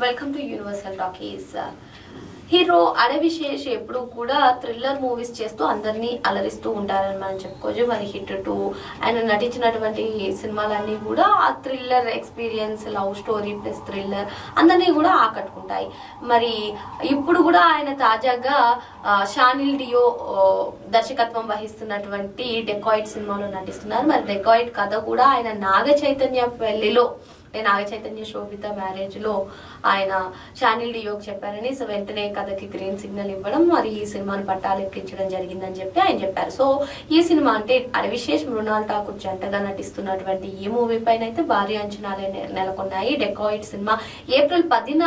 Welcome to universal talkies. Hero Adivi Sesh ఎప్పుడు కూడా thriller movies చేస్తూ అందరినీ అలరిస్తూ ఉంటారని మనం చెప్పుకోవచ్చు. మరి హిట్ 2 ఆయన నటించినటువంటి సినిమాలన్నీ కూడా ఆ thriller experience, love story plus thriller అందరినీ కూడా ఆకట్టుకుంటాయి. మరి ఇప్పుడు కూడా ఆయన తాజాగా షానిల్ డియో దర్శకత్వం వహిస్తున్నటువంటి డెకాయిట్ సినిమాలో నటిస్తున్నారు. మరి డెకాయిట్ కథ కూడా ఆయన నాగ చైతన్య పెళ్లిలో నాగ చైతన్య శోభిత మ్యారేజ్ లో ఆయన షానిల్ డియోకి చెప్పారని, సో వెంటనే కథకి గ్రీన్ సిగ్నల్ ఇవ్వడం, మరి ఈ సినిమాని పట్టాలెక్కించడం జరిగిందని చెప్పి ఆయన చెప్పారు. సో ఈ సినిమా అంటే అడవిశేష్, మృణాల్ ఠాకూర్ జంటగా నటిస్తున్నటువంటి ఈ మూవీ పైన అయితే భారీ అంచనాలే నెలకొన్నాయి. డెకాయిట్ సినిమా ఏప్రిల్ 10న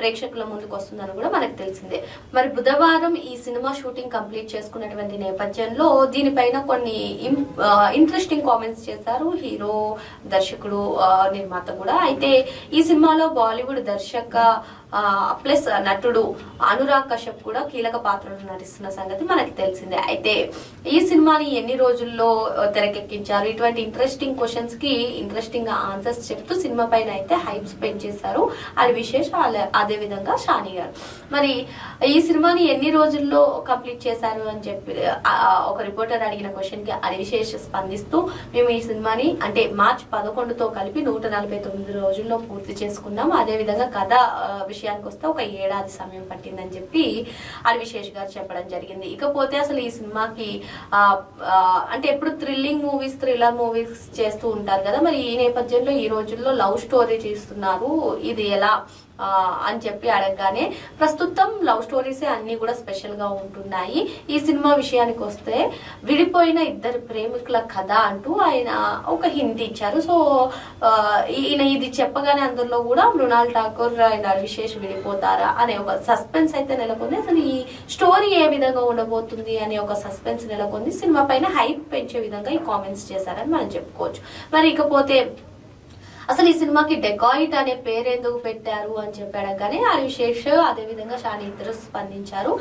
ప్రేక్షకుల ముందుకు వస్తుందని కూడా మనకు తెలిసిందే. మరి బుధవారం ఈ సినిమా షూటింగ్ కంప్లీట్ చేసుకున్నటువంటి నేపథ్యంలో దీనిపైన కొన్ని ఇంట్రెస్టింగ్ కామెంట్స్ చేశారు హీరో, దర్శకుడు, నిర్మాత కూడా. అయితే ఈ సినిమాలో బాలీవుడ్ దర్శక ప్లస్ నటుడు అనురాగ్ కశ్యప్ కూడా కీలక పాత్రలు నటిస్తున్న సంగతి మనకి తెలిసిందే. అయితే ఈ సినిమాని ఎన్ని రోజుల్లో తెరకెక్కించారు, ఇటువంటి ఇంట్రెస్టింగ్ క్వశ్చన్స్ కి ఇంట్రెస్టింగ్ ఆన్సర్స్ చెప్తూ సినిమా పైన అయితే హైప్ స్పెండ్ చేశారు అది విశేష. అదే విధంగా షాని గారు మరి ఈ సినిమాని ఎన్ని రోజుల్లో కంప్లీట్ చేశారు అని చెప్పి ఒక రిపోర్టర్ అడిగిన క్వశ్చన్ కి అది విశేష స్పందిస్తూ, మేము ఈ సినిమాని అంటే మార్చి 11తో కలిపి 149 రోజుల్లో పూర్తి చేసుకున్నాం. అదే విధంగా కథ విషయానికి వస్తే ఒక ఏడాది సమయం పట్టిందని చెప్పి అది విశేష్ గారు చెప్పడం జరిగింది. ఇకపోతే అసలు ఈ సినిమాకి అంటే ఎప్పుడు థ్రిల్లర్ మూవీస్ చేస్తూ ఉంటారు కదా, మరి ఈ నేపథ్యంలో ఈ రోజుల్లో లవ్ స్టోరీ చేస్తున్నారు, ఇది ఎలా అని చెప్పి అడగగానే ప్రస్తుతం లవ్ స్టోరీసే అన్ని కూడా స్పెషల్ గా ఉంటున్నాయి. ఈ సినిమా విషయానికి వస్తే విడిపోయిన ఇద్దరు ప్రేమికుల కథ అంటూ ఆయన ఒక హింట్ ఇచ్చారు. సో ఈయన ఇది చెప్పగానే అందరిలో కూడా మృణాల్ ఠాకూర్ ఆయన విశేష్ విడిపోతారా అనే ఒక సస్పెన్స్ అయితే నెలకొంది. అసలు ఈ స్టోరీ ఏ విధంగా ఉండబోతుంది అనే ఒక సస్పెన్స్ నెలకొంది. సినిమా పైన హైప్ పెంచే విధంగా ఈ కామెంట్స్ చేశారని మనం చెప్పుకోవచ్చు. మరి ఇకపోతే అసలు ఈ సినిమాకి డెకాయిట్ అనే పేరు ఎందుకు పెట్టారు అని చెప్పాడు కానీ అడివిశేష్ అదేవిధంగా షాని ఇద్దరు స్పందించారు.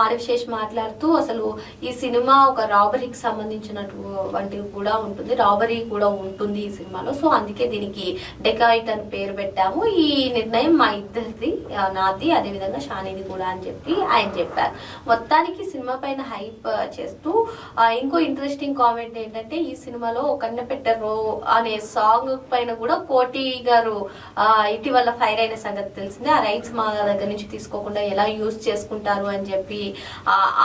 అడివిశేష్ మాట్లాడుతూ అసలు ఈ సినిమా ఒక రాబరీకి సంబంధించినటువంటి కూడా ఉంటుంది, రాబరీ కూడా ఉంటుంది ఈ సినిమాలో, సో అందుకే దీనికి డెకాయిట్ అని పేరు పెట్టాము. ఈ నిర్ణయం మా ఇద్దరిది, నాది అదేవిధంగా షానిది కూడా అని చెప్పి ఆయన చెప్పారు. మొత్తానికి సినిమా పైన హైప్ చేస్తూ ఇంకో ఇంట్రెస్టింగ్ కామెంట్ ఏంటంటే, ఈ సినిమాలో కన్నపెట్టరో అనే సాంగ్ పైన కూడా కోటి గారు ఇటీవల ఫైర్ అయిన సంగతి తెలిసిందే. ఆ రైట్స్ మా దగ్గర నుంచి తీసుకోకుండా ఎలా యూజ్ చేసుకుంటారు అని చెప్పి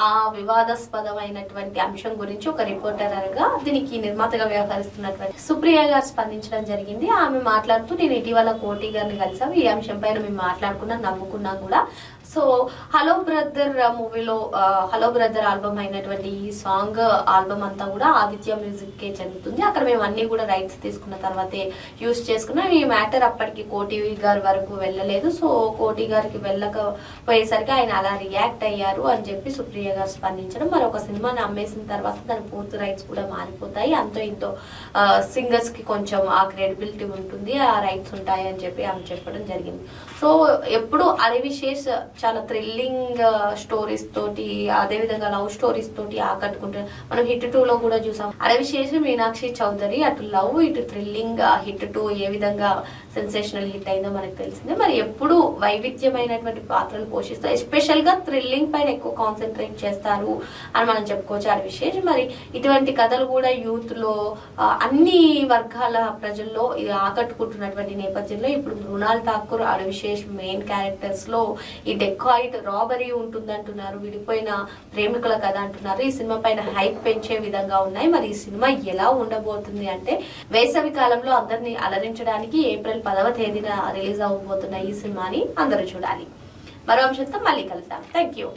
ఆ వివాదాస్పదమైనటువంటి అంశం గురించి ఒక రిపోర్టర్ గా దీనికి నిర్మాతగా వ్యవహరిస్తున్నటువంటి సుప్రియ గారు స్పందించడం జరిగింది. ఆమె మాట్లాడుతూ, నేను ఇటీవల కోటి గారిని కలిసాము, ఈ అంశం పైన మేము మాట్లాడుకున్నాం, నమ్ముకున్నాం కూడా. సో హలో బ్రదర్ మూవీలో హలో బ్రదర్ ఆల్బమ్ అయినటువంటి ఈ సాంగ్ ఆల్బమ్ అంతా కూడా ఆదిత్య మ్యూజిక్ కే చెందుతుంది. అక్కడ మేము అన్ని కూడా రైట్స్ తీసుకున్న తర్వాతే యూజ్ చేసుకున్నాం. ఈ మ్యాటర్ అప్పటికి కోటి గారి వరకు వెళ్ళలేదు. సో కోటి గారికి వెళ్ళకపోయేసరికి ఆయన అలా రియాక్ట్ అయ్యారు అని చెప్పి సుప్రియ గారు స్పందించడం. మరి ఒక సినిమాని అమ్మేసిన తర్వాత దాని పూర్తి రైట్స్ కూడా మారిపోతాయి, అంతో ఇంతో సింగర్స్ కి కొంచెం ఆ క్రెడిబిలిటీ ఉంటుంది, ఆ రైట్స్ ఉంటాయి అని చెప్పి ఆమె చెప్పడం జరిగింది. సో ఎప్పుడు అడివిశేష్ చాలా థ్రిల్లింగ్ స్టోరీస్ తోటి అదేవిధంగా లవ్ స్టోరీస్ తోటి ఆకట్టుకుంటారు. మనం హిట్ 2లో కూడా చూసాం. అడవిశేష్, మీనాక్షి చౌదరి అటు లవ్ ఇటు థ్రిల్లింగ్ హిట్ 2 ఏ విధంగా సెన్సేషనల్ హిట్ అయిందో మనకు తెలిసిందే. మరి ఎప్పుడు వైవిధ్యమైనటువంటి పాత్రలు పోషిస్తారు, ఎస్పెషల్ గా థ్రిల్లింగ్ పైన ఎక్కువ కాన్సన్ట్రేట్ చేస్తారు అని మనం చెప్పుకోవచ్చు అడవిశేష్. మరి ఇటువంటి కథలు కూడా యూత్ లో అన్ని వర్గాల ప్రజల్లో ఇది ఆకట్టుకుంటున్నటువంటి నేపథ్యంలో ఇప్పుడు మృణాల్ ఠాకూర్, అడవిశేష్ మెయిన్ క్యారెక్టర్స్ లో ఈ డెకాయిట్ రాబరీ ఉంటుంది అంటున్నారు, విడిపోయిన ప్రేమికుల కథ అంటున్నారు. ఈ సినిమా పైన హైప్ పెంచే విధంగా ఉన్నాయి. మరి ఈ సినిమా ఎలా ఉండబోతుంది అంటే, వేసవి కాలంలో అందరినీ అలరించడానికి ఏప్రిల్ 10వ తేదీన రిలీజ్ అవ్వబోతున్న ఈ సినిమాని అందరూ చూడాలి. మరో అంశంతో మళ్ళీ కలుద్దాం. Thank you.